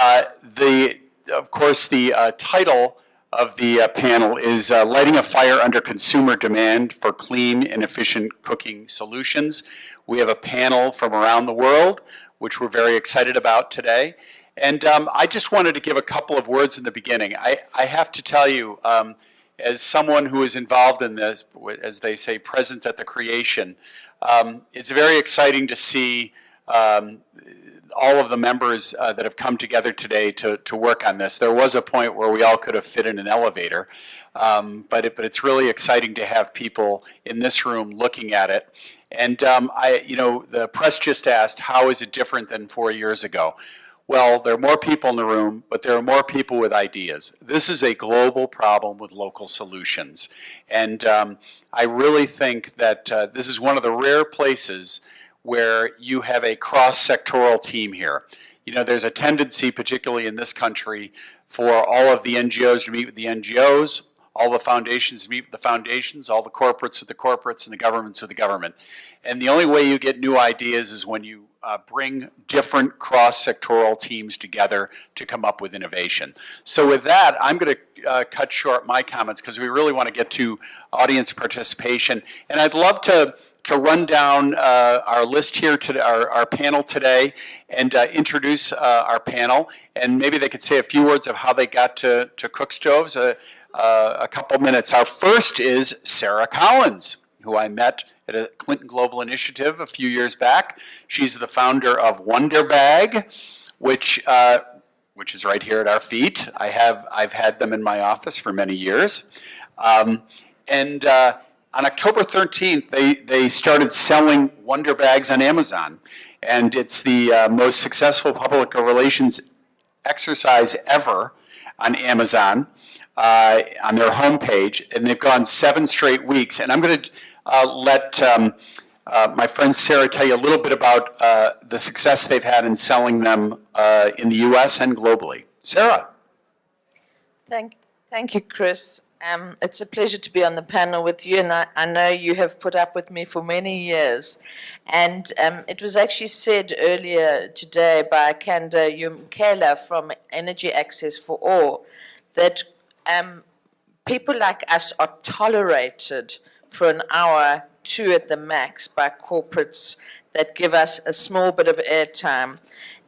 Of course, the title of the panel is Lighting a Fire Under Consumer Demand for Clean and Efficient Cooking Solutions. We have a panel from around the world, which we're very excited about today. And I just wanted to give a couple of words in the beginning. I have to tell you, as someone who is involved in this, as they say, present at the creation, it's very exciting to see all of the members that have come together today to work on this. There was a point where we all could have fit in an elevator, but it's really exciting to have people in this room looking at it. And the press just asked, how is it different than 4 years ago? Well, there are more people in the room, but there are more people with ideas. This is a global problem with local solutions. And I really think that this is one of the rare places where you have a cross-sectoral team here. You know, there's a tendency, particularly in this country, for all of the NGOs to meet with the NGOs, all the foundations to meet with the foundations, all the corporates with the corporates, and the governments with the government. And the only way you get new ideas is when you bring different cross-sectoral teams together to come up with innovation. So with that, I'm going to cut short my comments because we really want to get to audience participation. And I'd love to run down our list here, our panel today, and introduce our panel. And maybe they could say a few words of how they got to cook stoves. A couple minutes. Our first is Sarah Collins, who I met at a Clinton Global Initiative a few years back. She's the founder of Wonder Bag, which is right here at our feet. I've had them in my office for many years. On October 13th, they started selling Wonder Bags on Amazon. And it's the most successful public relations exercise ever on Amazon on their homepage. And they've gone 7 straight weeks. And I'm going to let my friend Sarah tell you a little bit about the success they've had in selling them in the US and globally. Sarah. Thank you, Chris. It's a pleasure to be on the panel with you, and I know you have put up with me for many years. And it was actually said earlier today by Kanda Yumkela from Energy Access for All that people like us are tolerated for an hour, 2 at the max, by corporates that give us a small bit of airtime.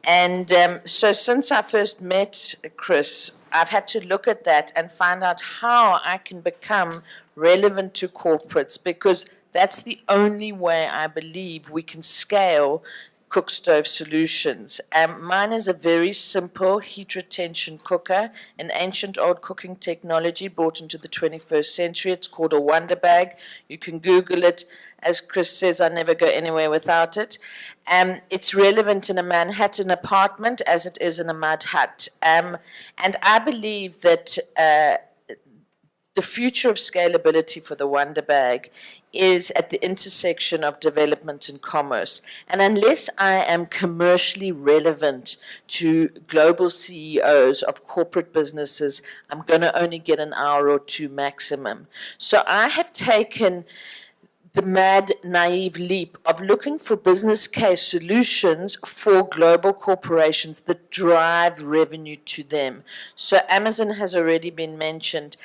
And so since I first met Chris, I've had to look at that and find out how I can become relevant to corporates, because that's the only way I believe we can scale cook stove solutions. Mine is a very simple heat retention cooker, an ancient old cooking technology brought into the 21st century. It's called a Wonder Bag. You can Google it. As Chris says, I never go anywhere without it. It's relevant in a Manhattan apartment as it is in a mud hut. And I believe that the future of scalability for the Wonder Bag is at the intersection of development and commerce. And unless I am commercially relevant to global CEOs of corporate businesses, I'm going to only get an hour or 2 maximum. So I have taken the mad, naive leap of looking for business case solutions for global corporations that drive revenue to them. So Amazon has already been mentioned.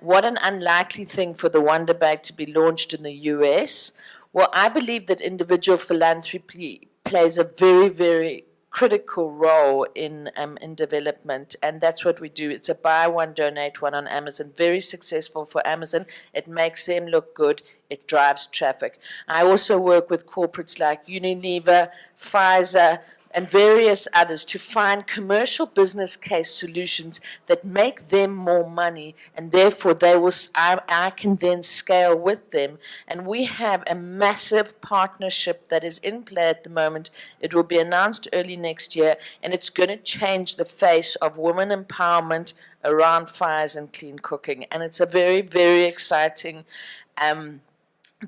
What an unlikely thing for the Wonder Bag to be launched in the US. Well, I believe that individual philanthropy plays a very, very critical role in development, and that's what we do. It's a buy one, donate one on Amazon. Very successful for Amazon. It makes them look good. It drives traffic. I also work with corporates like Unilever, Pfizer, and various others to find commercial business case solutions that make them more money, and therefore I can then scale with them. And we have a massive partnership that is in play at the moment. It will be announced early next year, and it's going to change the face of women empowerment around fires and clean cooking. And it's a very, very exciting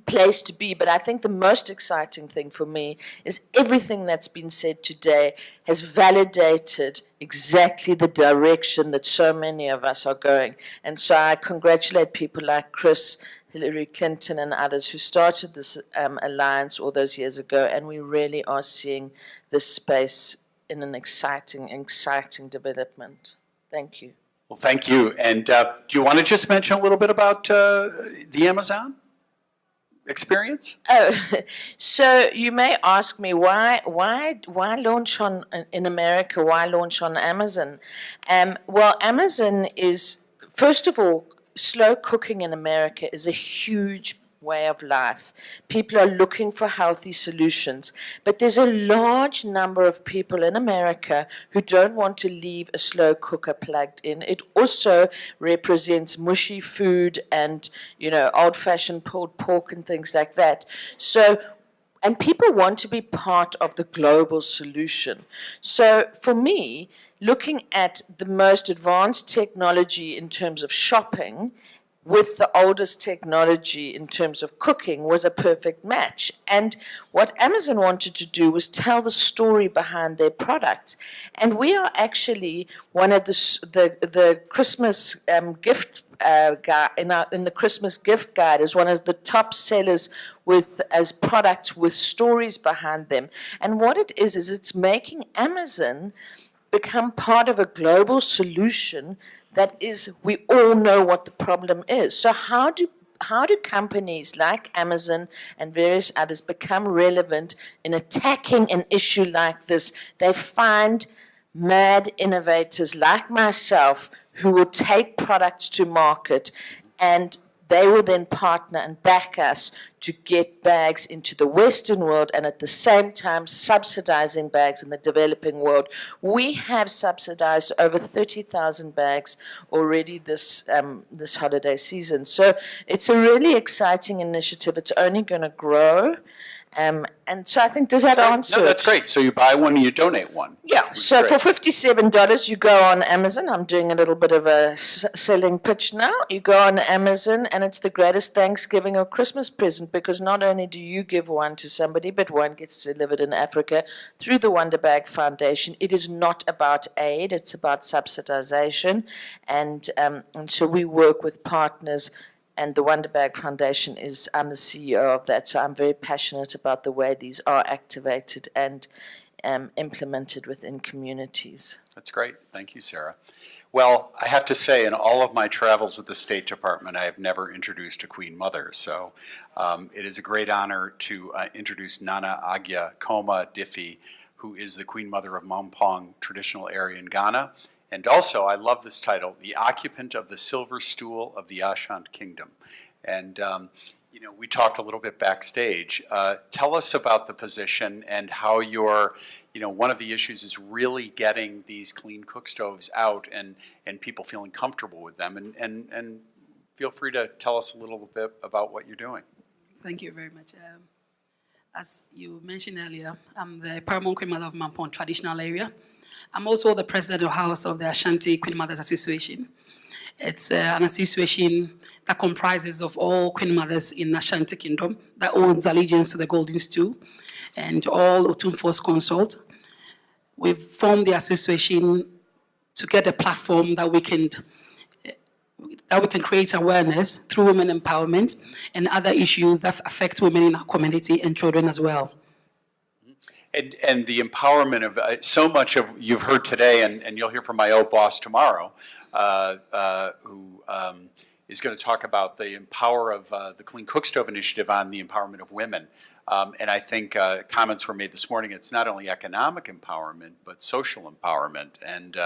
place to be. But I think the most exciting thing for me is everything that's been said today has validated exactly the direction that so many of us are going. And so I congratulate people like Chris, Hillary Clinton, and others who started this alliance all those years ago, and we really are seeing this space in an exciting development. Thank you. Well, thank you. And do you want to just mention a little bit about the Amazon experience? Oh, so you may ask me why launch in America? Why launch on Amazon? Well, Amazon is, first of all, slow cooking in America is a huge way of life. People are looking for healthy solutions, but there's a large number of people in America who don't want to leave a slow cooker plugged in. It also represents mushy food and, old-fashioned pulled pork and things like that. And people want to be part of the global solution. So for me, looking at the most advanced technology in terms of shopping with the oldest technology in terms of cooking was a perfect match. And what Amazon wanted to do was tell the story behind their product. And we are actually one of the Christmas gift guide, in the Christmas gift guide, is one of the top sellers as products with stories behind them. And what it is it's making Amazon become part of a global solution that is, we all know what the problem is. So how do companies like Amazon and various others become relevant in attacking an issue like this? They find mad innovators like myself who will take products to market, and they will then partner and back us to get bags into the Western world and at the same time subsidizing bags in the developing world. We have subsidized over 30,000 bags already this holiday season. So it's a really exciting initiative. It's only going to grow. And so I think, does that answer it? No, that's great. So you buy one and you donate one. Yeah, so for $57, you go on Amazon. I'm doing a little bit of a selling pitch now. You go on Amazon, and it's the greatest Thanksgiving or Christmas present, because not only do you give one to somebody, but one gets delivered in Africa through the Wonder Bag Foundation. It is not about aid, it's about subsidization. And so we work with partners. And the Wonder Bag Foundation I'm the CEO of that, so I'm very passionate about the way these are activated and implemented within communities. That's great. Thank you, Sarah. Well, I have to say, in all of my travels with the State Department, I have never introduced a Queen Mother. So it is a great honor to introduce Nana Agya Koma Diffie, who is the Queen Mother of Mampong traditional area in Ghana. And also, I love this title, The Occupant of the Silver Stool of the Ashant Kingdom. And, we talked a little bit backstage. Tell us about the position and how one of the issues is really getting these clean cook stoves out and people feeling comfortable with them. And feel free to tell us a little bit about what you're doing. Thank you very much. As you mentioned earlier, I'm the Paramount Queen Mother of Mampong traditional area. I'm also the president of the House of the Ashanti Queen Mothers Association. It's an association that comprises of all Queen Mothers in Ashanti Kingdom that owns allegiance to the Golden Stool and all Otumfuo's consort. We've formed the association to get a platform that we can create awareness through women empowerment and other issues that affect women in our community and children as well. And the empowerment of so much of you've heard today, and you'll hear from my old boss tomorrow, who is going to talk about the power of the Clean Cook Stove Initiative on the empowerment of women. And I think comments were made this morning. It's not only economic empowerment, but social empowerment. And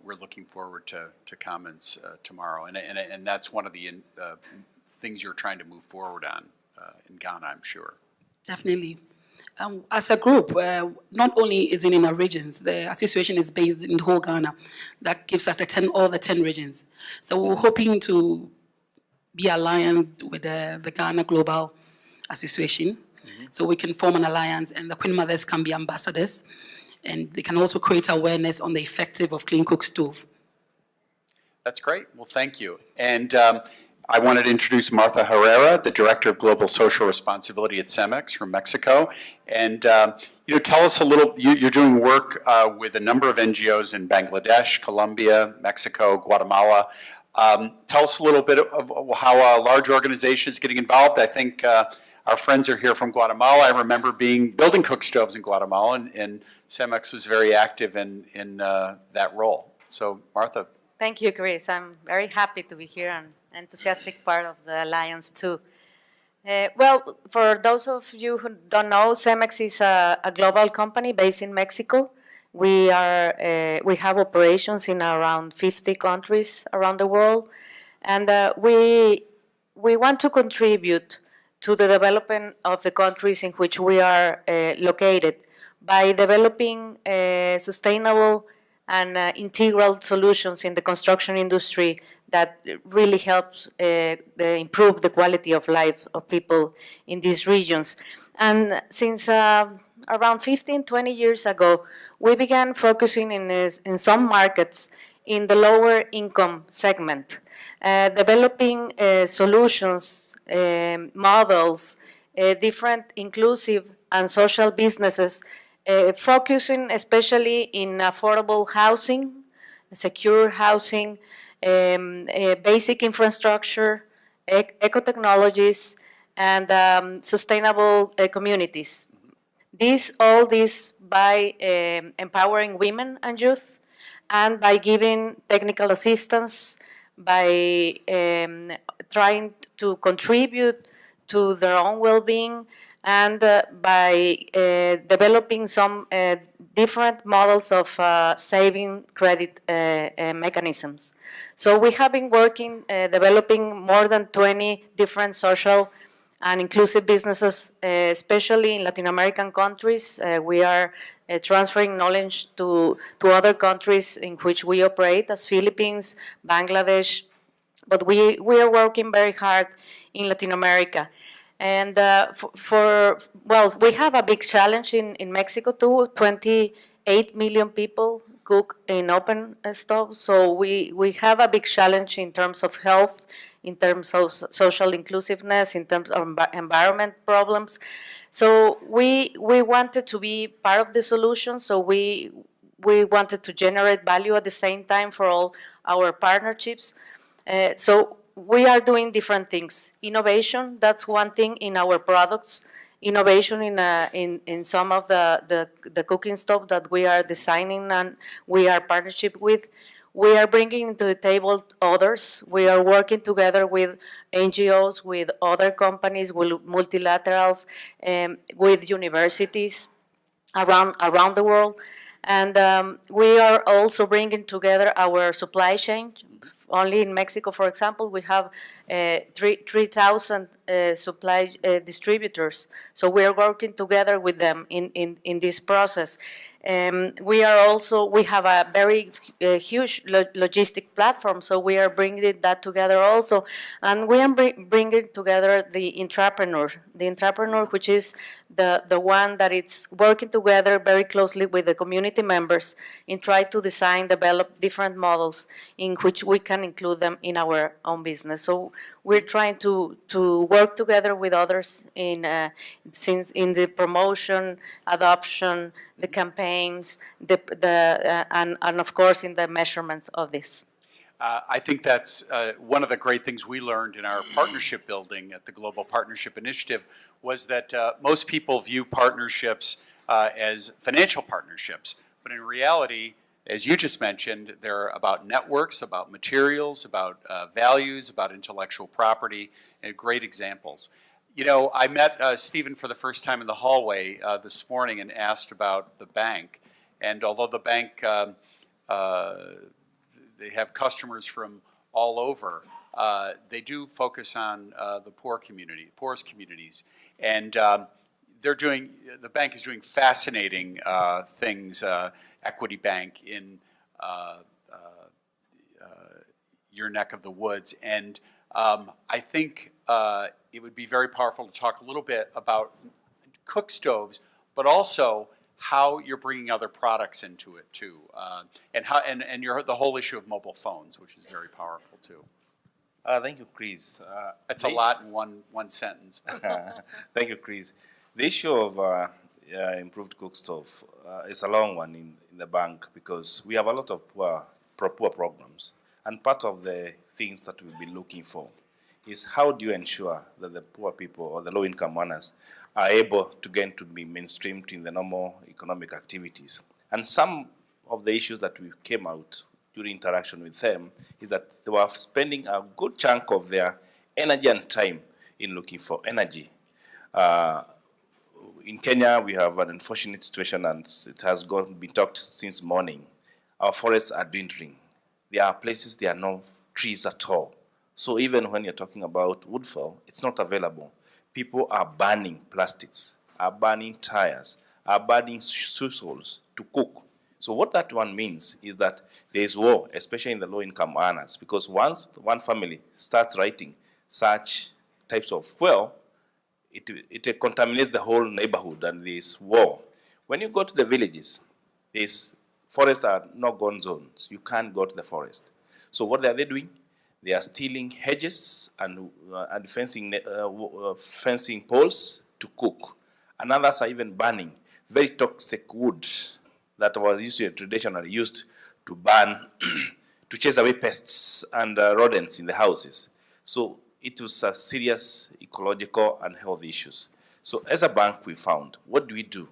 we're looking forward to comments tomorrow. And that's one of the things you're trying to move forward on in Ghana, I'm sure. Definitely. As a group, not only is it in our regions, the association is based in the whole Ghana. That gives us all the 10 regions. So we're hoping to be aligned with the Ghana Global Association. Mm-hmm. So we can form an alliance, and the Queen Mothers can be ambassadors, and they can also create awareness on the effective of clean cook stove. That's great. Well, thank you. And I wanted to introduce Martha Herrera, the Director of Global Social Responsibility at CEMEX from Mexico. And tell us a little, you're doing work with a number of NGOs in Bangladesh, Colombia, Mexico, Guatemala. Tell us a little bit of how a large organization is getting involved. I think our friends are here from Guatemala. I remember building cook stoves in Guatemala, and Cemex was very active in that role. So, Martha. Thank you, Chris. I'm very happy to be here and enthusiastic part of the Alliance too. Well, for those of you who don't know, Cemex is a global company based in Mexico. We have operations in around 50 countries around the world, and we want to contribute to the development of the countries in which we are located by developing sustainable and integral solutions in the construction industry that really helps improve the quality of life of people in these regions. And since around 15, 20 years ago, we began focusing in some markets in the lower income segment, developing solutions, models, different inclusive and social businesses, focusing especially in affordable housing, secure housing, basic infrastructure, eco-technologies, and sustainable communities. All this by empowering women and youth, and by giving technical assistance, by trying to contribute to their own well-being, and by developing some different models of saving credit mechanisms. So we have been working, developing more than 20 different social and inclusive businesses, especially in Latin American countries. We are transferring knowledge to other countries in which we operate, as Philippines, Bangladesh, but we are working very hard in Latin America. And we have a big challenge in Mexico too. 28 million people cook in open stoves, so we have a big challenge in terms of health, in terms of social inclusiveness, in terms of environment problems. So we wanted to be part of the solution, so we wanted to generate value at the same time for all our partnerships. So we are doing different things. Innovation, that's one thing in our products. Innovation in some of the cooking stuff that we are designing and we are partnership with. We are bringing to the table others. We are working together with NGOs, with other companies, with multilaterals, with universities around the world. And we are also bringing together our supply chain. Only in Mexico, for example, we have 3,000 supply distributors. So we are working together with them in this process. We have a very huge logistic platform, so we are bringing that together also. And we are bringing together the entrepreneur, which is the one that is working together very closely with the community members in trying to design, develop different models in which we can include them in our own business. So we're trying to work together with others in the promotion, adoption, the campaigns, and of course in the measurements of this. I think that's one of the great things we learned in our partnership building at the Global Partnership Initiative was that most people view partnerships as financial partnerships. But in reality, as you just mentioned, they're about networks, about materials, about values, about intellectual property, and great examples. You know, I met Stephen for the first time in the hallway this morning and asked about the bank. And although the bank they have customers from all over. They do focus on the poorest communities, and the bank is doing fascinating things. Equity Bank in your neck of the woods, and I think it would be very powerful to talk a little bit about cook stoves, but also how you're bringing other products into it too, and the whole issue of mobile phones, which is very powerful too. Thank you, Chris. That's a lot in one sentence. Thank you, Chris. The issue of improved cook stove is a long one in the bank because we have a lot of poor programs, and part of the things that we'll be looking for is how do you ensure that the poor people or the low-income earners are able to get to be mainstreamed in the normal economic activities. And some of the issues that we came out during interaction with them is that they were spending a good chunk of their energy and time in looking for energy. In Kenya, we have an unfortunate situation, and it has been talked since morning. Our forests are dwindling. There are places there are no trees at all. So even when you're talking about woodfall, it's not available. People are burning plastics, are burning tires, are burning soils to cook. So what that one means is that there is war, especially in the low-income earners, because once one family starts writing such types of fuel, it contaminates the whole neighborhood, and there's war. When you go to the villages, these forests are no-go zones. You can't go to the forest. So what are they doing? They are stealing hedges and fencing poles to cook. And others are even burning very toxic wood that was traditionally used to burn, to chase away pests and rodents in the houses. So it was a serious ecological and health issues. So as a bank, we found, what do we do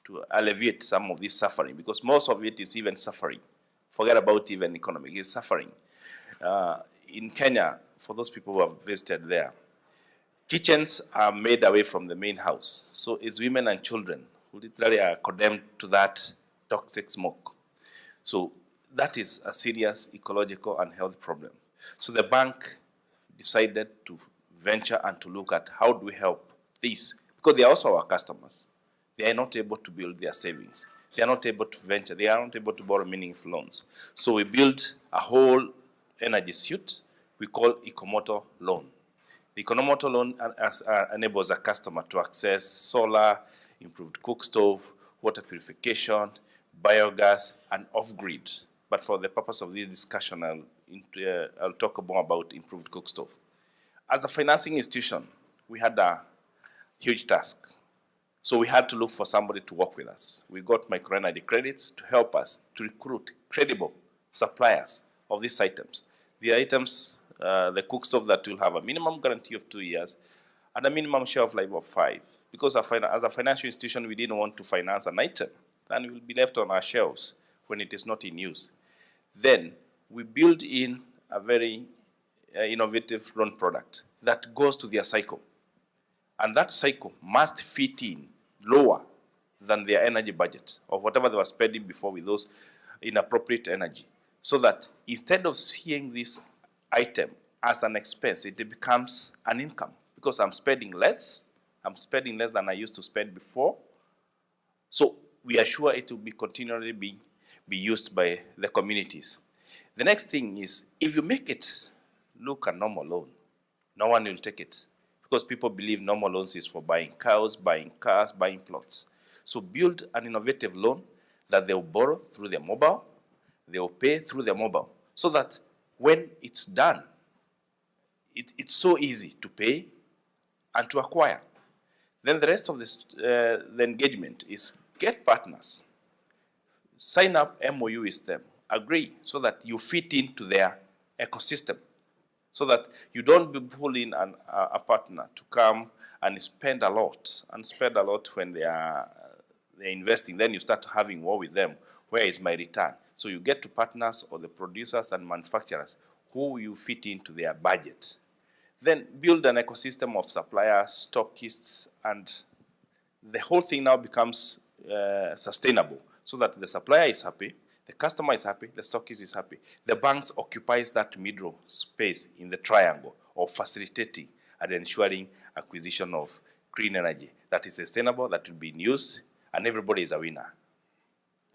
to alleviate some of this suffering? Because most of it is even suffering. Forget about even economic, it's suffering. In Kenya, for those people who have visited there, kitchens are made away from the main house. So it's women and children who literally are condemned to that toxic smoke. So that is a serious ecological and health problem. So the bank decided to venture and to look at how do we help this, because they are also our customers. They are not able to build their savings. They are not able to venture. They are not able to borrow meaningful loans. So we built a whole energy suite we call Ecomoto Loan. The Ecomoto Loan enables a customer to access solar, improved cook stove, water purification, biogas, and off-grid. But for the purpose of this discussion, I'll talk more about improved cook stove. As a financing institution, we had a huge task. So we had to look for somebody to work with us. We got microenergy credits to help us to recruit credible suppliers of these items. The items, the cook stove that will have a minimum guarantee of 2 years and a minimum shelf life of 5. Because as a financial institution, we didn't want to finance an item and it will be left on our shelves when it is not in use. Then we build in a very innovative loan product that goes to their cycle. And that cycle must fit in lower than their energy budget or whatever they were spending before with those inappropriate energy. So that instead of seeing this item as an expense, it becomes an income because I'm spending less than I used to spend before. So we are sure it will be continually be used by the communities. The next thing is, if you make it look a normal loan, no one will take it because people believe normal loans is for buying cows, buying cars, buying plots. So build an innovative loan that they'll borrow through their mobile, they'll pay through their mobile, so that when it's done, it's so easy to pay and to acquire. Then the rest of this, the engagement is get partners, sign up MOU with them, agree so that you fit into their ecosystem, so that you don't be pulling a partner to come and spend a lot when they're investing. Then you start having war with them. Where is my return? So you get to partners or the producers and manufacturers who you fit into their budget. Then build an ecosystem of suppliers, stockists, and the whole thing now becomes sustainable so that the supplier is happy, the customer is happy, the stockist is happy. The banks occupies that middle space in the triangle of facilitating and ensuring acquisition of green energy that is sustainable, that will be in use, and everybody is a winner.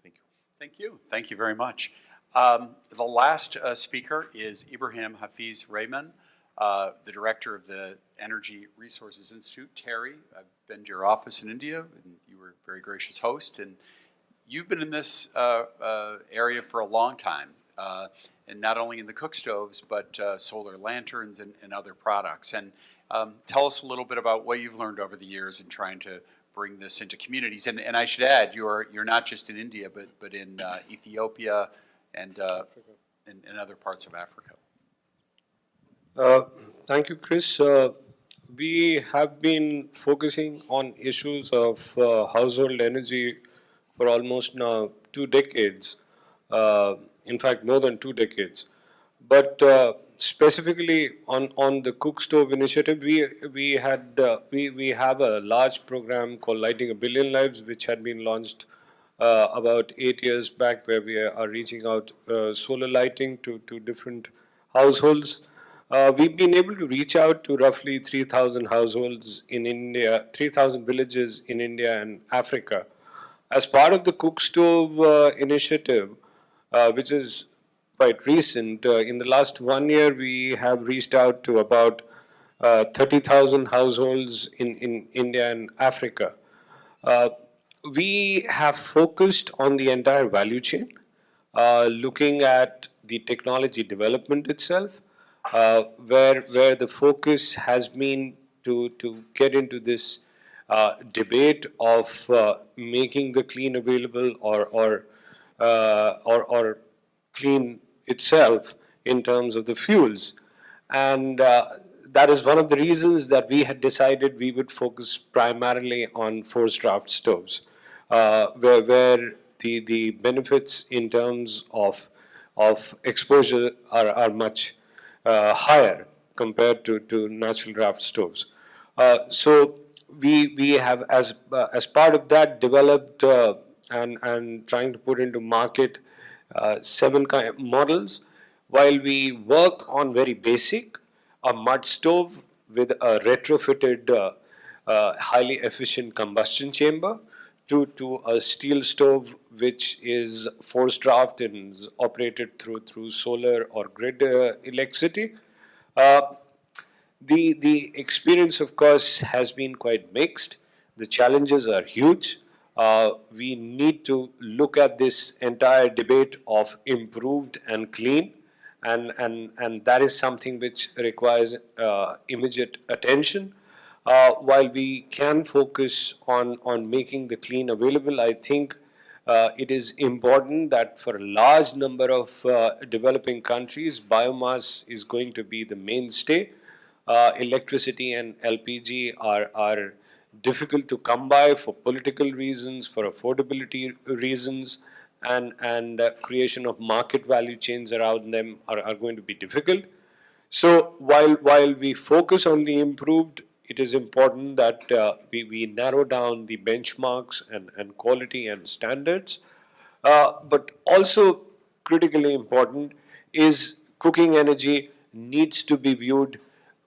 Thank you. Thank you. Thank you very much. The last speaker is Ibrahim Hafiz Rehman, the director of the Energy Resources Institute. Terry, I've been to your office in India, and you were a very gracious host. And you've been in this area for a long time, and not only in the cook stoves, but solar lanterns and other products. And tell us a little bit about what you've learned over the years in trying to bring this into communities. And I should add, you're not just in India, but in Ethiopia and in other parts of Africa. Uh, Thank you, Chris. We have been focusing on issues of household energy for almost now 2 decades. In fact, more than 2 decades. But specifically on the cook stove initiative, we have a large program called Lighting a Billion Lives, which had been launched about 8 years back, where we are reaching out solar lighting to different households. We've been able to reach out to roughly 3,000 households in India, 3,000 villages in India and Africa. As part of the Cook Stove initiative, which is quite recent, in the last 1 year, we have reached out to about 30,000 households in India and Africa. Uh, we have focused on the entire value chain, looking at the technology development itself, where the focus has been to get into this debate of making the clean available or clean itself in terms of the fuels. And that is one of the reasons that we had decided we would focus primarily on forced draft stoves, where the benefits in terms of exposure are much higher compared to natural draft stoves. So we have, as part of that, developed and trying to put into market seven models. While we work on very basic, a mud stove with a retrofitted highly efficient combustion chamber to a steel stove which is forced draft and is operated through solar or grid electricity. Uh, the experience, of course, has been quite mixed. The challenges are huge. We need to look at this entire debate of improved and clean, and that is something which requires immediate attention. While we can focus on making the clean available, I think it is important that for a large number of developing countries, biomass is going to be the mainstay. Electricity and LPG are difficult to come by for political reasons, for affordability reasons, and creation of market value chains around them are going to be difficult. So while we focus on the improved, it is important that we narrow down the benchmarks and quality and standards. But also critically important is cooking energy needs to be viewed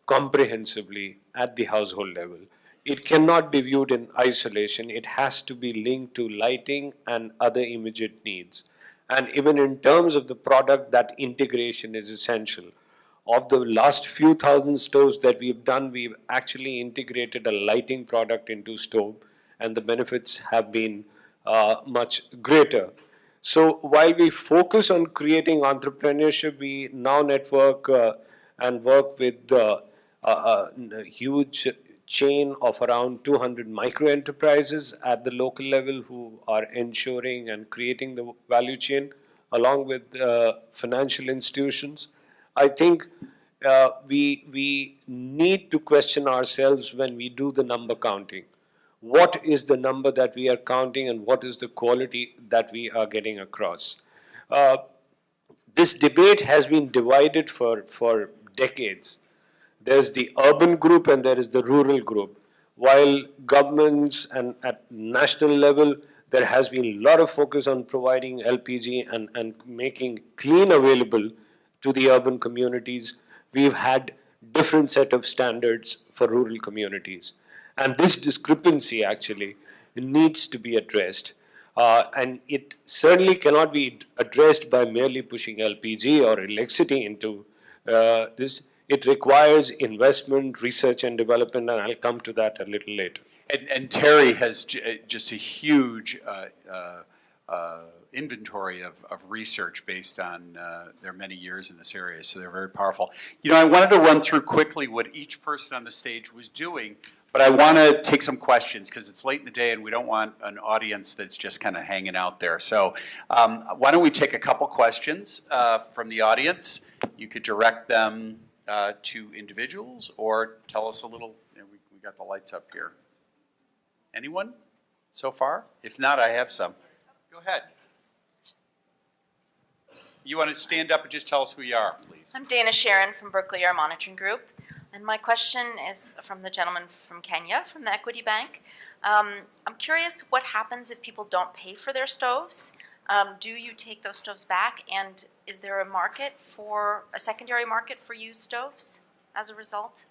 comprehensively at the household level. It cannot be viewed in isolation. It has to be linked to lighting and other immediate needs. And even in terms of the product, that integration is essential. Of the last few thousand stoves that we've done, we've actually integrated a lighting product into stove, and the benefits have been much greater. So while we focus on creating entrepreneurship, we now network and work with a huge chain of around 200 micro enterprises at the local level who are ensuring and creating the value chain along with financial institutions. I think we need to question ourselves when we do the number counting. What is the number that we are counting and what is the quality that we are getting across? This debate has been divided for decades. There's the urban group and there is the rural group. While governments and at national level, there has been a lot of focus on providing LPG and making clean available to the urban communities. We've had different set of standards for rural communities. And this discrepancy actually needs to be addressed. And it certainly cannot be addressed by merely pushing LPG or electricity into this. It requires investment, research and development, and I'll come to that a little later. And Terry has just a huge inventory of research based on their many years in this area, so they're very powerful. You know, I wanted to run through quickly what each person on the stage was doing, but I want to take some questions because it's late in the day and we don't want an audience that's just kind of hanging out there. So why don't we take a couple questions from the audience. You could direct them to individuals or tell us a little, we got the lights up here. Anyone so far? If not, I have some. Go ahead. You want to stand up and just tell us who you are, please? I'm Dana Sharon from Berkeley Air Monitoring Group. And my question is from the gentleman from Kenya, from the Equity Bank. I'm curious what happens if people don't pay for their stoves. Do you take those stoves back? And is there a secondary market for used stoves as a result?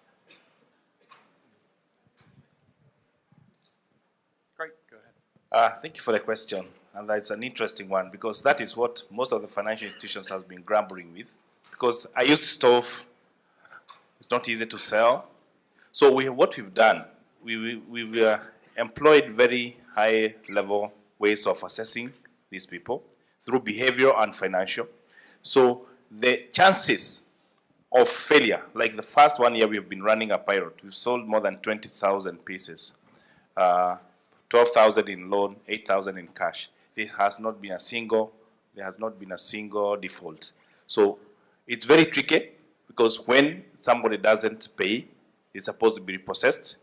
Great, go ahead. Thank you for the question. And that's an interesting one because that is what most of the financial institutions have been grappling with. Because a used stove, it's not easy to sell. So what we've done, we've employed very high-level ways of assessing these people through behavioral and financial. So the chances of failure, like the first 1 year we've been running a pilot, we've sold more than 20,000 pieces, 12,000 in loan, 8,000 in cash. There has not been a single default. So it's very tricky because when somebody doesn't pay, it's supposed to be repossessed.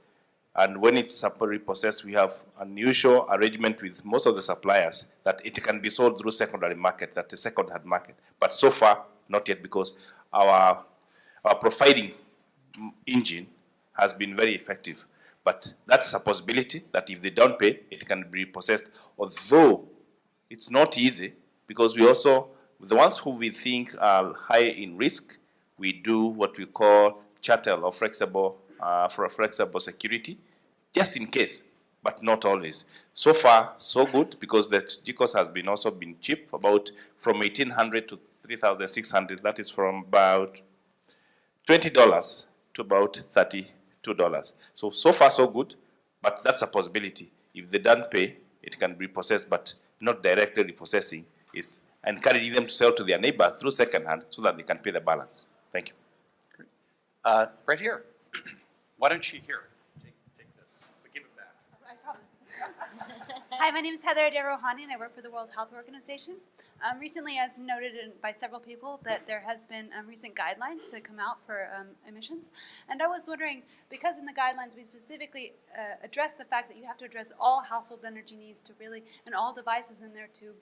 And when it's repossessed, we have an unusual arrangement with most of the suppliers that it can be sold through secondary market, that is second-hand market. But so far, not yet, because our providing engine has been very effective. But that's a possibility that if they don't pay, it can be repossessed. Although it's not easy, because we also, the ones who we think are high in risk, we do what we call chattel or flexible security, just in case, but not always. So far, so good, because the GCOS has been also been cheap, about from 1,800 to 3,600. That is from about $20 to about $32. So far, so good, but that's a possibility. If they don't pay, it can be repossessed, but not directly repossessing. Is encouraging them to sell to their neighbor through second-hand so that they can pay the balance. Thank you. Great. Right here. Why don't you here? Take this. But give it back. Hi, my name is Heather Adair-Rohani, and I work for the World Health Organization. Recently, as noted by several people, that there has been recent guidelines that come out for emissions. And I was wondering, because in the guidelines we specifically address the fact that you have to address all household energy needs to really, and all devices in there to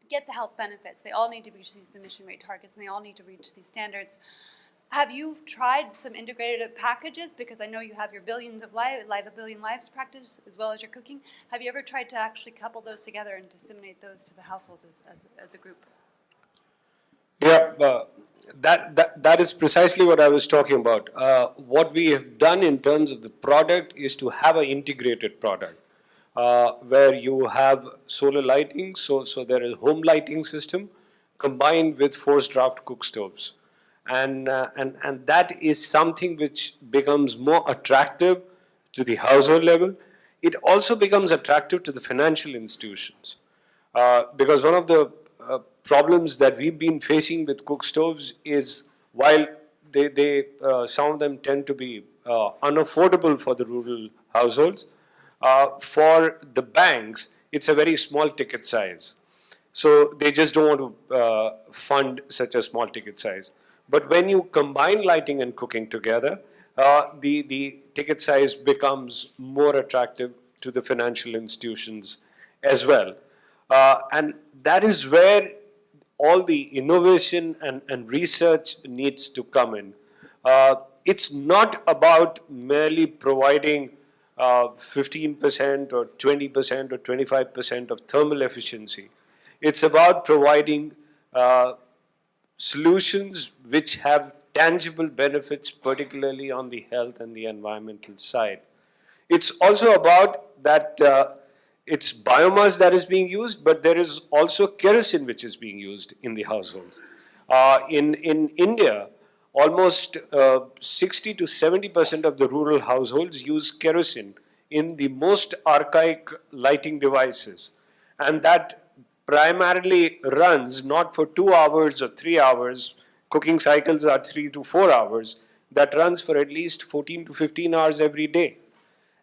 get the health benefits. They all need to reach these emission rate targets, and they all need to reach these standards. Have you tried some integrated packages? Because I know you have your billions of a billion lives practice as well as your cooking. Have you ever tried to actually couple those together and disseminate those to the households as a group? Yeah, that is precisely what I was talking about. What we have done in terms of the product is to have an integrated product where you have solar lighting, so there is home lighting system combined with forced draft cook stoves. And that is something which becomes more attractive to the household level. It also becomes attractive to the financial institutions. Because one of the problems that we've been facing with cook stoves is while some of them tend to be unaffordable for the rural households, for the banks, it's a very small ticket size. So they just don't want to fund such a small ticket size. But when you combine lighting and cooking together, the ticket size becomes more attractive to the financial institutions as well. And that is where all the innovation and research needs to come in. It's not about merely providing 15% or 20% or 25% of thermal efficiency. It's about providing solutions which have tangible benefits, particularly on the health and the environmental side. It's also about that it's biomass that is being used, but there is also kerosene which is being used in the households. In India, almost 60 to 70% of the rural households use kerosene in the most archaic lighting devices. And that primarily runs not for 2 hours or 3 hours, cooking cycles are 3 to 4 hours, that runs for at least 14 to 15 hours every day.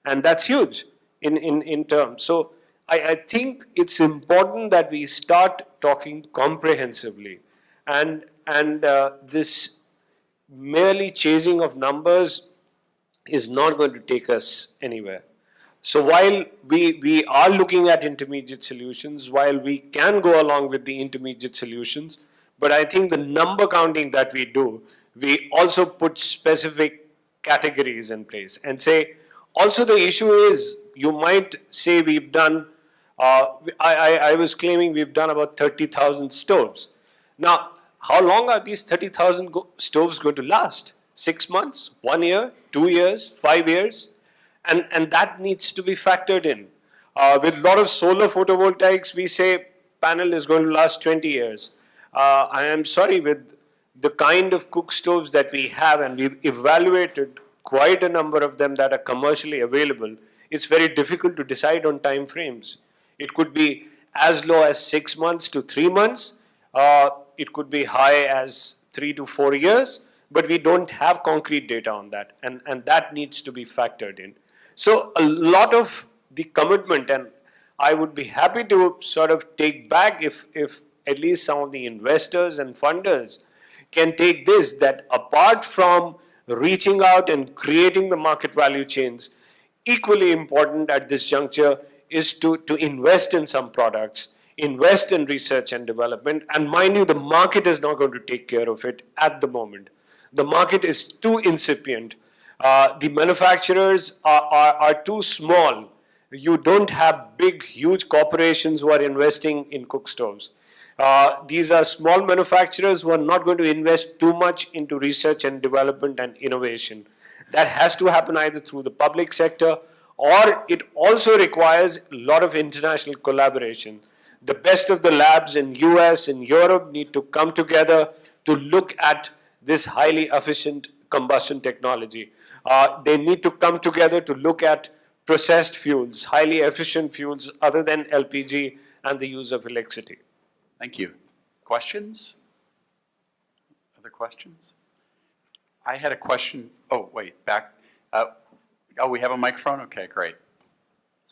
And that's huge in terms. So I think it's important that we start talking comprehensively. And this merely chasing of numbers is not going to take us anywhere. So while we are looking at intermediate solutions, while we can go along with the intermediate solutions, but I think the number counting that we do, we also put specific categories in place and say, also the issue is, you might say we've done, I was claiming we've done about 30,000 stoves. Now, how long are these 30,000 stoves going to last? 6 months, 1 year, 2 years, 5 years? And that needs to be factored in. With a lot of solar photovoltaics, we say panel is going to last 20 years. I am sorry, with the kind of cook stoves that we have, and we've evaluated quite a number of them that are commercially available, it's very difficult to decide on time frames. It could be as low as 6 months to 3 months. It could be high as 3 to 4 years, but we don't have concrete data on that, and that needs to be factored in. So a lot of the commitment, and I would be happy to sort of take back if at least some of the investors and funders can take this, that apart from reaching out and creating the market value chains, equally important at this juncture is to invest in some products, invest in research and development, and mind you, the market is not going to take care of it at the moment. The market is too incipient. The manufacturers are too small. You don't have big, huge corporations who are investing in cook stoves. These are small manufacturers who are not going to invest too much into research and development and innovation. That has to happen either through the public sector, or it also requires a lot of international collaboration. The best of the labs in US and Europe need to come together to look at this highly efficient combustion technology. They need to come together to look at processed fuels, highly efficient fuels other than LPG and the use of electricity. Thank you. Questions? Other questions? I had a question. Oh, wait, back. Oh, we have a microphone? Okay, great.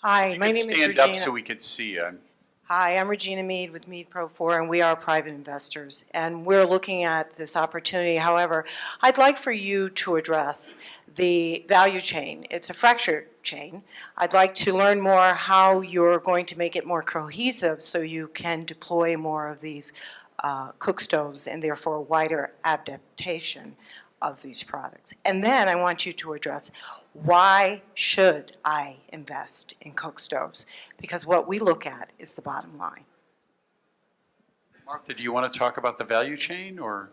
Hi, my name is Stand Regina. up so we could see you. Hi, I'm Regina Mead with Mead Pro 4, and we are private investors, and we're looking at this opportunity. However, I'd like for you to address the value chain. It's a fractured chain. I'd like to learn more how you're going to make it more cohesive so you can deploy more of these cook stoves and therefore a wider adaptation of these products. And then I want you to address, why should I invest in cook stoves? Because what we look at is the bottom line. Martha, do you want to talk about the value chain or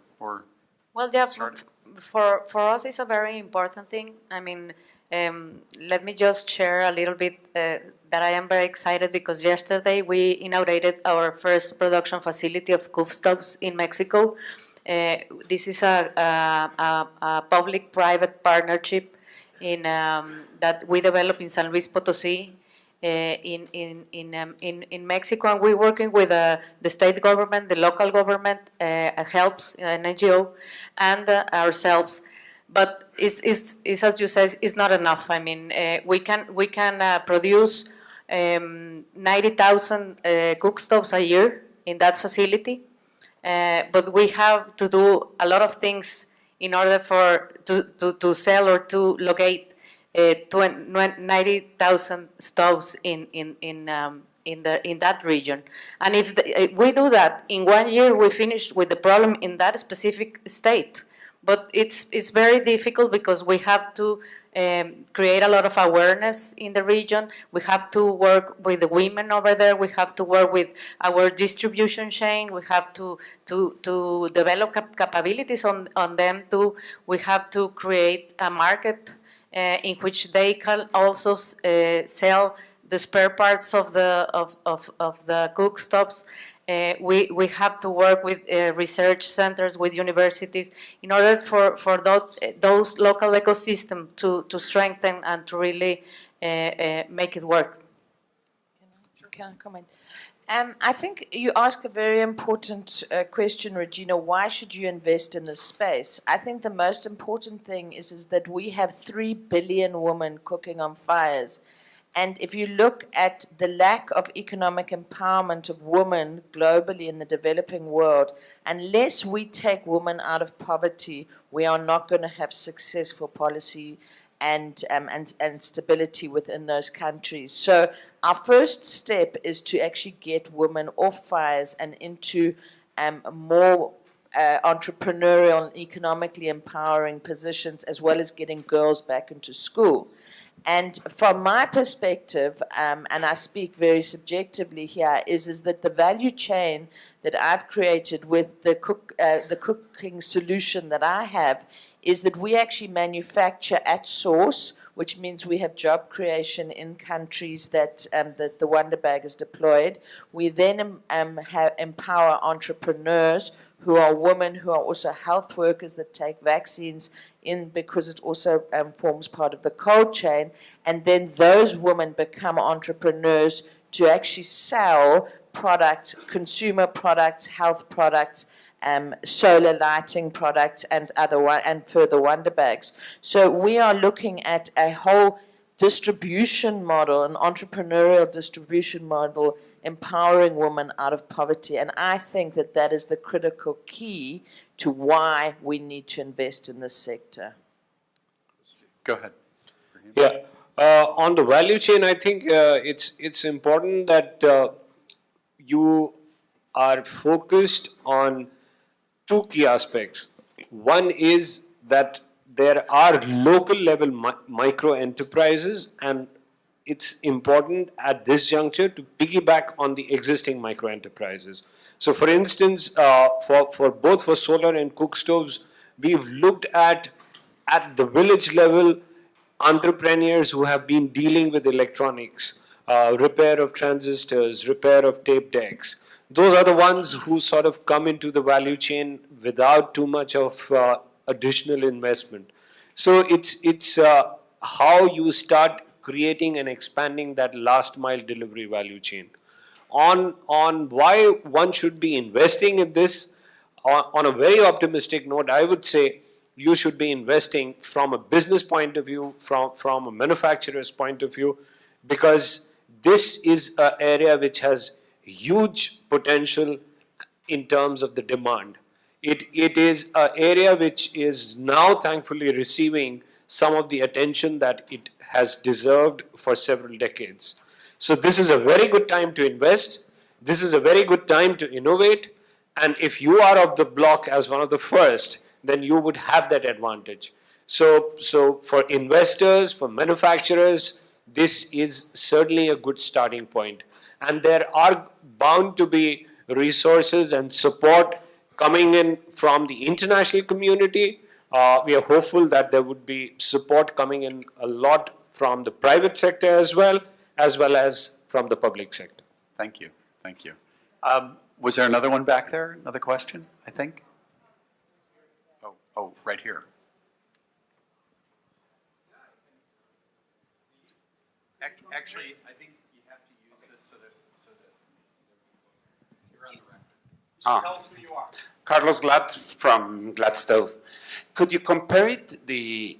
Well, yeah, start? for us, it's a very important thing. I mean, let me just share a little bit that I am very excited because yesterday we inaugurated our first production facility of cook stoves in Mexico. This is a public-private partnership that we developed in San Luis Potosí, in Mexico, and we're working with the state government, the local government, helps an NGO, and ourselves. But it's as you said, it's not enough. I mean, we can produce 90,000 cook stoves a year in that facility. But we have to do a lot of things in order to sell or to locate 90,000 stoves in that region. And if we do that in 1 year, we finish with the problem in that specific state. But it's very difficult because we have to create a lot of awareness in the region. We have to work with the women over there. We have to work with our distribution chain. We have to develop capabilities on them too. We have to create a market in which they can also sell the spare parts of the cook stoves. We have to work with research centers, with universities, in order for those local ecosystems to strengthen and to really make it work. Can I comment? I think you ask a very important question, Regina. Why should you invest in this space? I think the most important thing is that we have 3 billion women cooking on fires. And if you look at the lack of economic empowerment of women globally in the developing world, unless we take women out of poverty, we are not going to have successful policy and stability within those countries. So our first step is to actually get women off fires and into more entrepreneurial and economically empowering positions, as well as getting girls back into school. And from my perspective, and I speak very subjectively here, is that the value chain that I've created with the cooking solution that I have is that we actually manufacture at source, which means we have job creation in countries that the Wonder Bag is deployed. We then empower entrepreneurs who are women, who are also health workers that take vaccines in, because it also forms part of the cold chain. And then those women become entrepreneurs to actually sell products, consumer products, health products, solar lighting products, and further Wonder Bags. So we are looking at a whole distribution model, an entrepreneurial distribution model, empowering women out of poverty. And I think that that is the critical key to why we need to invest in this sector. Go ahead. Yeah. On the value chain, I think it's important that you are focused on two key aspects. One is that there are local level micro enterprises, and it's important at this juncture to piggyback on the existing micro enterprises. So for instance, for both solar and cook stoves, we've looked at the village level entrepreneurs who have been dealing with electronics, repair of transistors, repair of tape decks. Those are the ones who sort of come into the value chain without too much of additional investment. So it's how you start creating and expanding that last mile delivery value chain. On why one should be investing in this, on a very optimistic note, I would say you should be investing from a business point of view, from a manufacturer's point of view, because this is an area which has huge potential in terms of the demand. It is an area which is now thankfully receiving some of the attention that it has deserved for several decades. So this is a very good time to invest. This is a very good time to innovate. And if you are of the block as one of the first, then you would have that advantage. So for investors, for manufacturers, this is certainly a good starting point. And there are bound to be resources and support coming in from the international community. We are hopeful that there would be support coming in a lot from the private sector as well as from the public sector. Thank you. Thank you. Was there another one back there? Another question, I think? Oh, right here. Actually, I think you have to use this so that you're on the record. Tell us who you are. Carlos Glad from Glad Stove. Could you compare the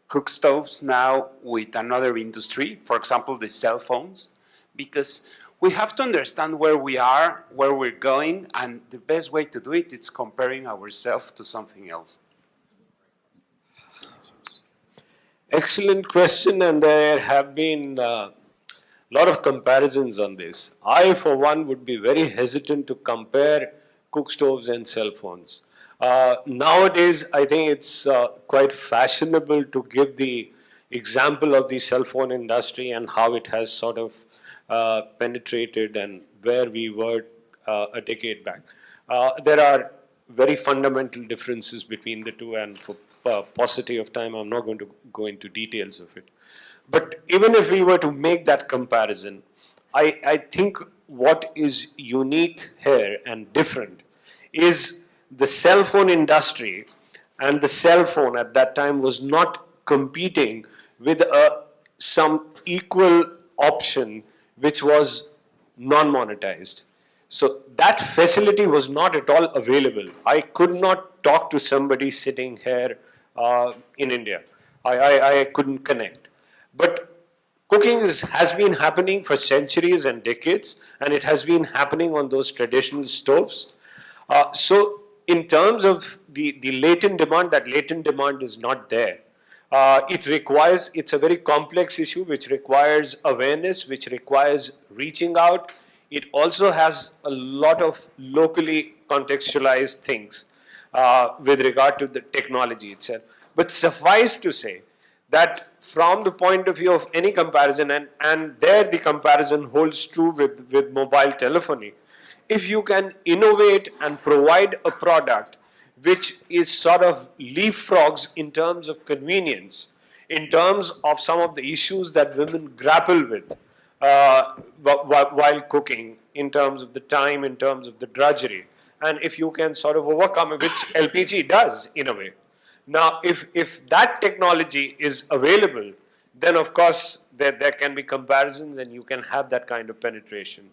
cook stoves now with another industry, for example, the cell phones? Because we have to understand where we are, where we're going, and the best way to do it is comparing ourselves to something else. Excellent question, and there have been a lot of comparisons on this. I, for one, would be very hesitant to compare cook stoves and cell phones. Nowadays, I think it's quite fashionable to give the example of the cell phone industry and how it has sort of penetrated and where we were a decade back. There are very fundamental differences between the two, and for paucity of time, I'm not going to go into details of it. But even if we were to make that comparison, I think what is unique here and different is the cell phone industry, and the cell phone at that time was not competing with some equal option which was non-monetized. So that facility was not at all available. I could not talk to somebody sitting here in India. I couldn't connect. But Cooking has been happening for centuries and decades, and it has been happening on those traditional stoves. So in terms of the latent demand, that latent demand is not there. It's a very complex issue which requires awareness, which requires reaching out. It also has a lot of locally contextualized things with regard to the technology itself. But suffice to say that from the point of view of any comparison, and there the comparison holds true with mobile telephony, if you can innovate and provide a product which is sort of leapfrogs in terms of convenience, in terms of some of the issues that women grapple with while cooking, in terms of the time, in terms of the drudgery, and if you can sort of overcome it, which LPG does in a way. Now, if that technology is available, then of course there can be comparisons and you can have that kind of penetration.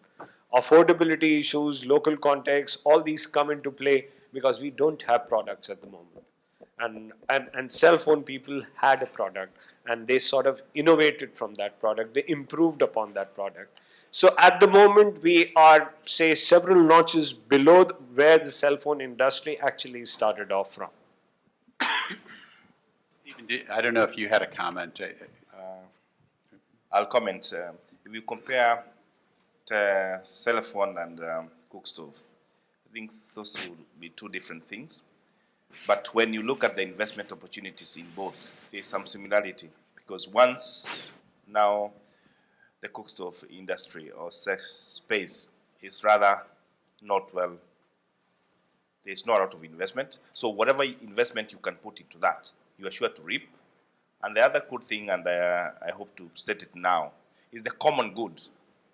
Affordability issues, local context, all these come into play because we don't have products at the moment. And cell phone people had a product and they sort of innovated from that product. They improved upon that product. So at the moment we are, say, several notches below where the cell phone industry actually started off from. Stephen, I don't know if you had a comment. I'll comment. If you compare the cell phone and cook stove, I think those two would be two different things. But when you look at the investment opportunities in both, there's some similarity. Because once now the cook stove industry or space is rather not well, there's not a lot of investment. So whatever investment you can put into that, you are sure to reap. And the other good thing, and I hope to state it now, is the common good.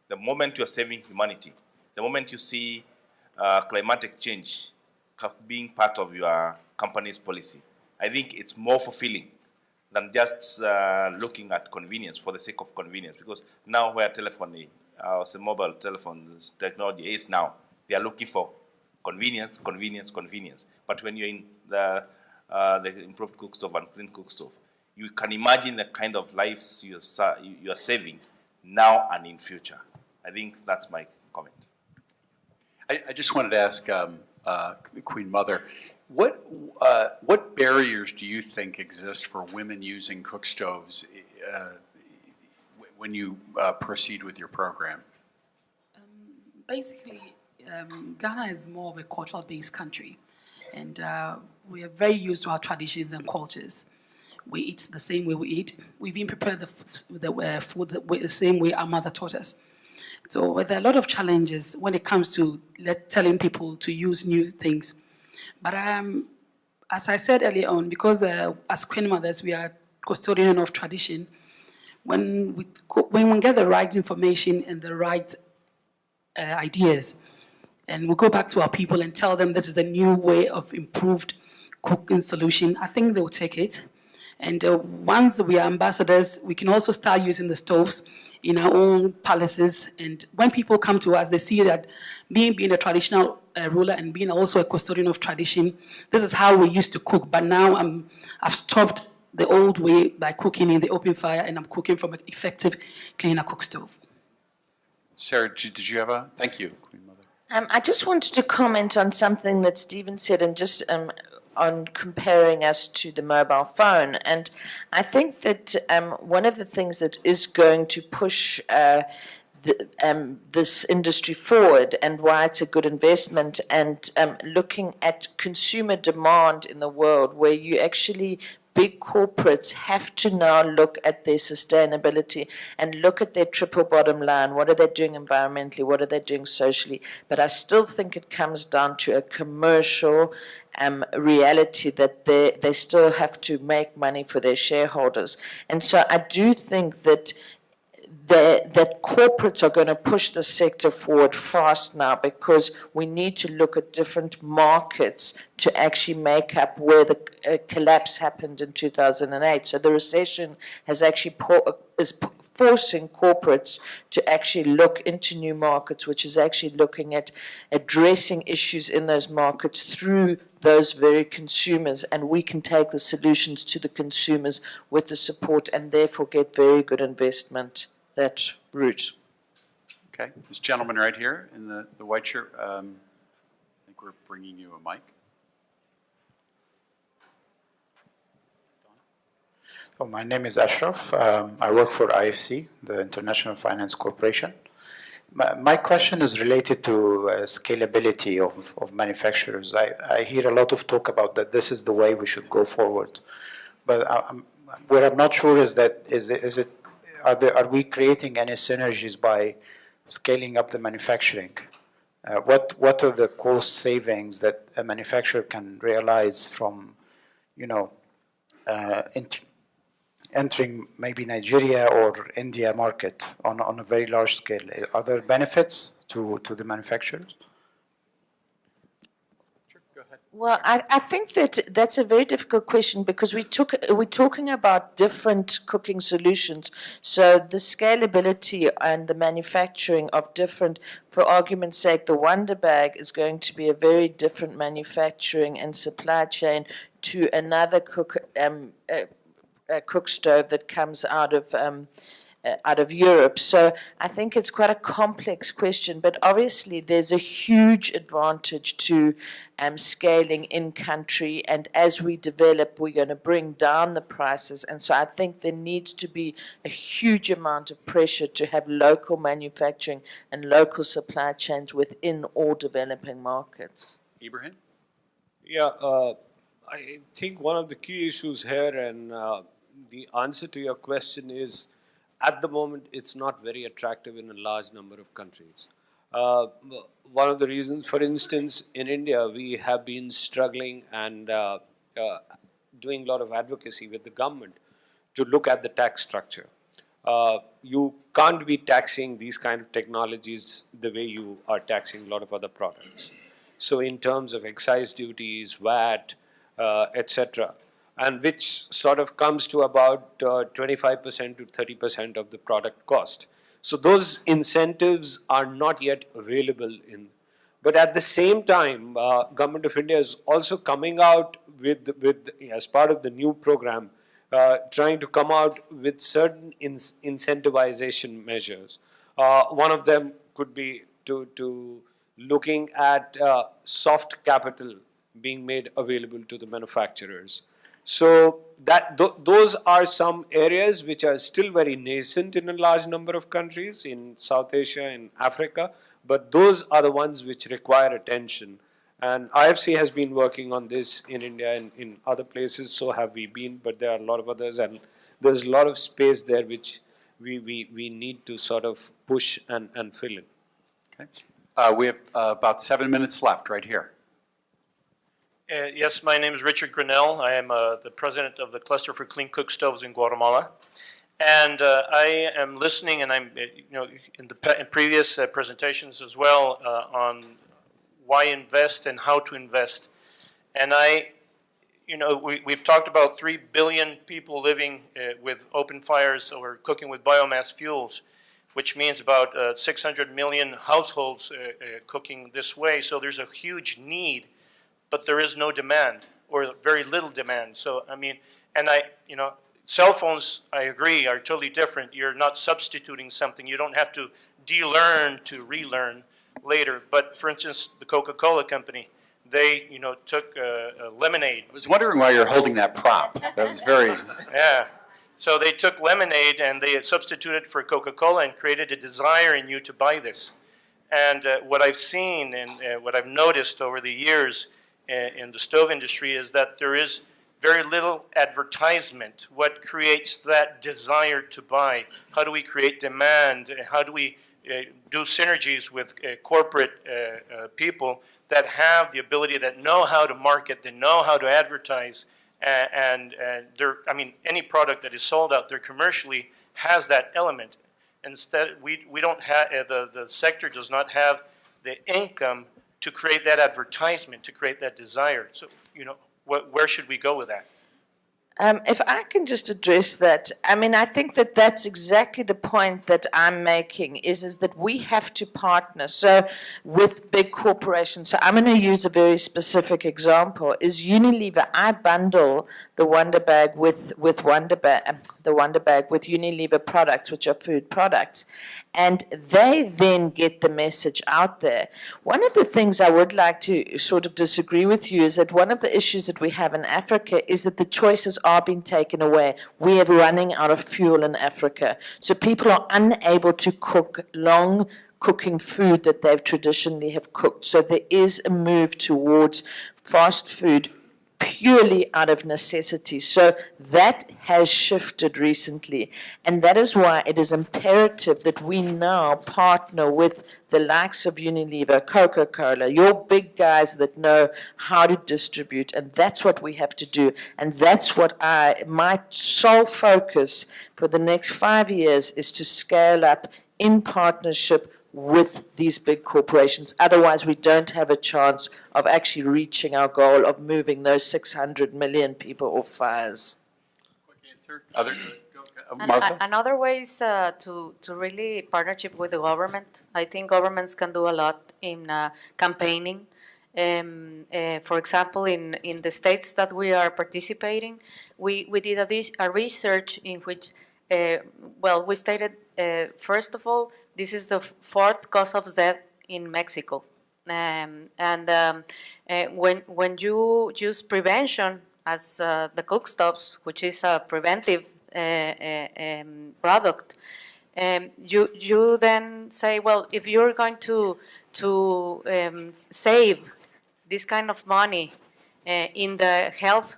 The moment you're saving humanity, the moment you see climatic change being part of your company's policy, I think it's more fulfilling than just looking at convenience for the sake of convenience. Because now where telephony, mobile telephones technology is now, they are looking for convenience, convenience, convenience. But when you're in the improved cook stove and clean cook stove, you can imagine the kind of lives you are saving now and in future. I think that's my comment. I just wanted to ask the Queen Mother, what barriers do you think exist for women using cook stoves when you proceed with your program? Basically, Ghana is more of a cultural-based country, and we are very used to our traditions and cultures. We eat the same way we eat. We've even prepared the food the same way our mother taught us. So there are a lot of challenges when it comes to telling people to use new things. But as I said earlier on, because as Queen Mothers, we are custodian of tradition, when we get the right information and the right ideas, and we go back to our people and tell them this is a new way of improved cooking solution, I think they will take it. And once we are ambassadors, we can also start using the stoves in our own palaces. And when people come to us, they see that being a traditional ruler and being also a custodian of tradition, this is how we used to cook. But now I've stopped the old way by cooking in the open fire, and I'm cooking from an effective, cleaner cook stove. Sarah, did you have a? Thank you, Queen Mother. I just wanted to comment on something that Stephen said, and just on comparing us to the mobile phone. And I think that one of the things that is going to push this industry forward, and why it's a good investment, and looking at consumer demand in the world, where you actually big corporates have to now look at their sustainability and look at their triple bottom line. What are they doing environmentally? What are they doing socially? But I still think it comes down to a commercial reality that they still have to make money for their shareholders. And so I do think that that corporates are going to push the sector forward fast now, because we need to look at different markets to actually make up where the collapse happened in 2008. So the recession has actually forcing corporates to actually look into new markets, which is actually looking at addressing issues in those markets through those very consumers, and we can take the solutions to the consumers with the support and therefore get very good investment that route. Okay, this gentleman right here in the white shirt, I think we're bringing you a mic. Oh, my name is Ashraf. I work for IFC, the International Finance Corporation. My question is related to scalability of manufacturers. I hear a lot of talk about that this is the way we should go forward. But what I'm not sure is that are we creating any synergies by scaling up the manufacturing? What are the cost savings that a manufacturer can realize from, entering maybe Nigeria or India market on a very large scale? Are there benefits to the manufacturers? Well, I think that's a very difficult question because we're talking about different cooking solutions. So the scalability and the manufacturing of different, for argument's sake, the Wonder Bag is going to be a very different manufacturing and supply chain to another cook stove that comes out of Europe. So I think it's quite a complex question, but obviously there's a huge advantage to scaling in country, and as we develop, we're going to bring down the prices. And so I think there needs to be a huge amount of pressure to have local manufacturing and local supply chains within all developing markets. Ibrahim? Yeah, I think one of the key issues here, and the answer to your question is, at the moment, it's not very attractive in a large number of countries. One of the reasons, for instance, in India, we have been struggling and doing a lot of advocacy with the government to look at the tax structure. You can't be taxing these kind of technologies the way you are taxing a lot of other products. So in terms of excise duties, VAT, etc., and which sort of comes to about 25% to 30% of the product cost. So those incentives are not yet available in. But at the same time, Government of India is also coming out with as part of the new program, trying to come out with certain incentivization measures. One of them could be to looking at soft capital being made available to the manufacturers. So those are some areas which are still very nascent in a large number of countries in South Asia and Africa, but those are the ones which require attention. And IFC has been working on this in India and in other places, so have we been, but there are a lot of others, and there's a lot of space there which we need to sort of push and fill in. Okay. We have about 7 minutes left right here. Yes, my name is Richard Grinnell. I am the president of the Cluster for Clean Cook Stoves in Guatemala. And I am listening, and I'm, in previous presentations as well on why invest and how to invest. And we've talked about 3 billion people living with open fires or cooking with biomass fuels, which means about 600 million households cooking this way. So there's a huge need, but there is no demand or very little demand. So, cell phones, I agree, are totally different. You're not substituting something. You don't have to de-learn to relearn later. But for instance, the Coca-Cola company, they, took lemonade. I was wondering why you're holding that prop. That was very... Yeah. So they took lemonade and they substituted for Coca-Cola and created a desire in you to buy this. And what I've seen and what I've noticed over the years in the stove industry is that there is very little advertisement. What creates that desire to buy? How do we create demand? How do we do synergies with corporate people that have the ability, that know how to market, that know how to advertise, and any product that is sold out there commercially has that element. Instead, we don't have, the sector does not have the income to create that advertisement, to create that desire. So, where should we go with that? If I can just address that, I mean, I think that that's exactly the point that I'm making, is that we have to partner. So with big corporations, so I'm going to use a very specific example, is Unilever. I bundle the Wonder Bag with Wonder Bag, the Wonder Bag with Unilever products, which are food products. And they then get the message out there. One of the things I would like to sort of disagree with you is that one of the issues that we have in Africa is that the choices are being taken away. We are running out of fuel in Africa. So people are unable to cook long cooking food that they've traditionally have cooked. So there is a move towards fast food purely out of necessity. So that has shifted recently. And that is why it is imperative that we now partner with the likes of Unilever, Coca-Cola, your big guys that know how to distribute. And that's what we have to do. And that's what my sole focus for the next 5 years is to scale up in partnership with these big corporations. Otherwise, we don't have a chance of actually reaching our goal of moving those 600 million people off fires. Quick answer. Other, And Martha? another way is to really partnership with the government. I think governments can do a lot in campaigning. For example, in the states that we are participating, we did a research in which, we stated, first of all, this is the fourth cause of death in Mexico. When you use prevention as the cook stoves, which is a preventive product, you then say, well, if you're going to save this kind of money in the health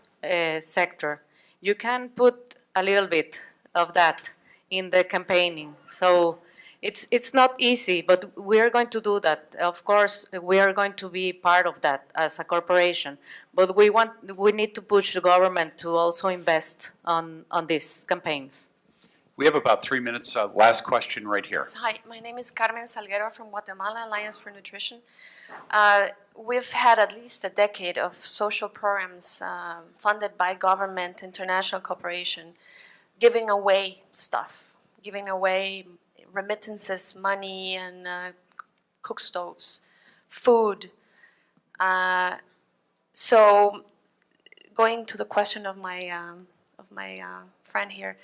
sector, you can put a little bit of that in the campaigning. So it's not easy, but we are going to do that. Of course, we are going to be part of that as a corporation. But we need to push the government to also invest on these campaigns. We have about 3 minutes. Last question right here. Hi, my name is Carmen Salguero from Guatemala Alliance for Nutrition. We've had at least a decade of social programs funded by government, international cooperation, giving away stuff, giving away remittances, money, and cook stoves, food. So, going to the question of my friend here,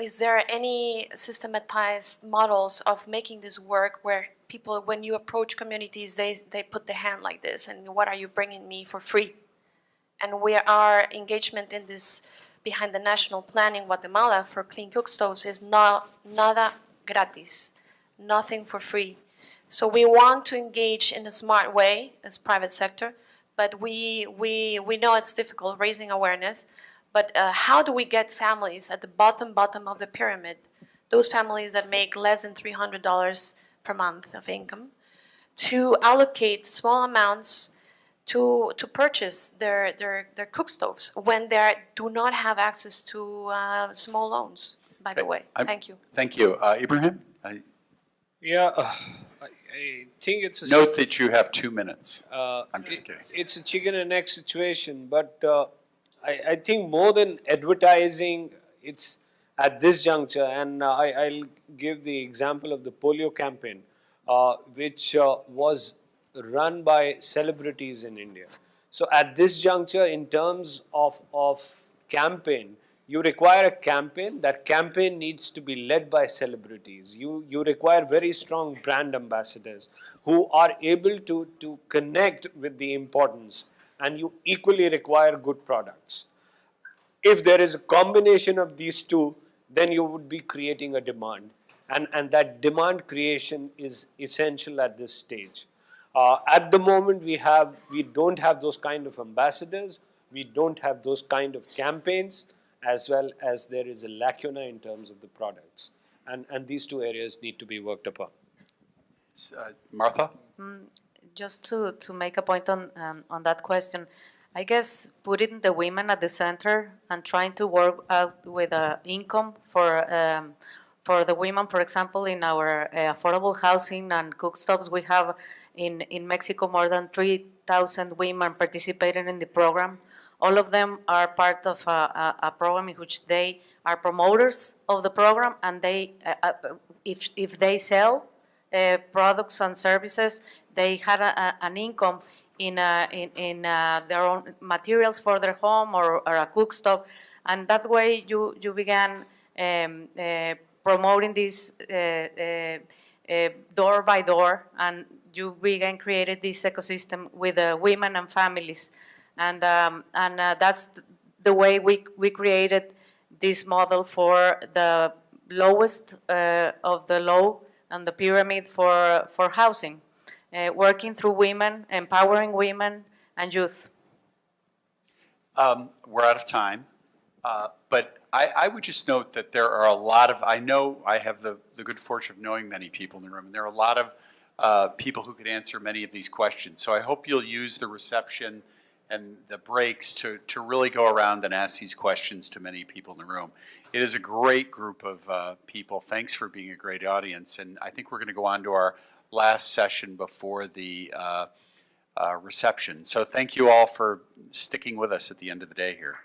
is there any systematized models of making this work where people, when you approach communities, they put the hand like this, and what are you bringing me for free? And our engagement in this behind the national plan in Guatemala for clean cook stoves is nada gratis, nothing for free. So we want to engage in a smart way as private sector, but we know it's difficult raising awareness. But how do we get families at the bottom of the pyramid, those families that make less than $300 per month of income, to allocate small amounts to purchase their cook stoves when they do not have access to small loans, by the way. Thank you. Thank you. Ibrahim? I think it's Note that you have 2 minutes. I'm just kidding. It's a chicken and egg situation, but I think more than advertising, it's at this juncture, and I'll give the example of the polio campaign, which was run by celebrities in India. So at this juncture, in terms of campaign, you require a campaign. That campaign needs to be led by celebrities. You require very strong brand ambassadors who are able to connect with the importance, and you equally require good products. If there is a combination of these two, then you would be creating a demand. And that demand creation is essential at this stage. At the moment, we don't have those kind of ambassadors. We don't have those kind of campaigns, as well as there is a lacuna in terms of the products. And these two areas need to be worked upon. Martha? Just to make a point on that question, I guess putting the women at the center and trying to work out with income for the women, for example, in our affordable housing and cook stoves, we have in Mexico more than 3,000 women participating in the program. All of them are part of a program in which they are promoters of the program, and they, if they sell products and services, they had an income in their own materials for their home or a cook stove, and that way you began promoting this door by door, and you began created this ecosystem with women and families, and that's the way we created this model for the lowest of the low and the pyramid for housing, working through women, empowering women and youth. We're out of time, but I would just note that there are a lot of, I know I have the good fortune of knowing many people in the room, and there are a lot of people who could answer many of these questions. So I hope you'll use the reception and the breaks to really go around and ask these questions to many people in the room. It is a great group of people. Thanks for being a great audience. And I think we're going to go on to our last session before the reception. So thank you all for sticking with us at the end of the day here.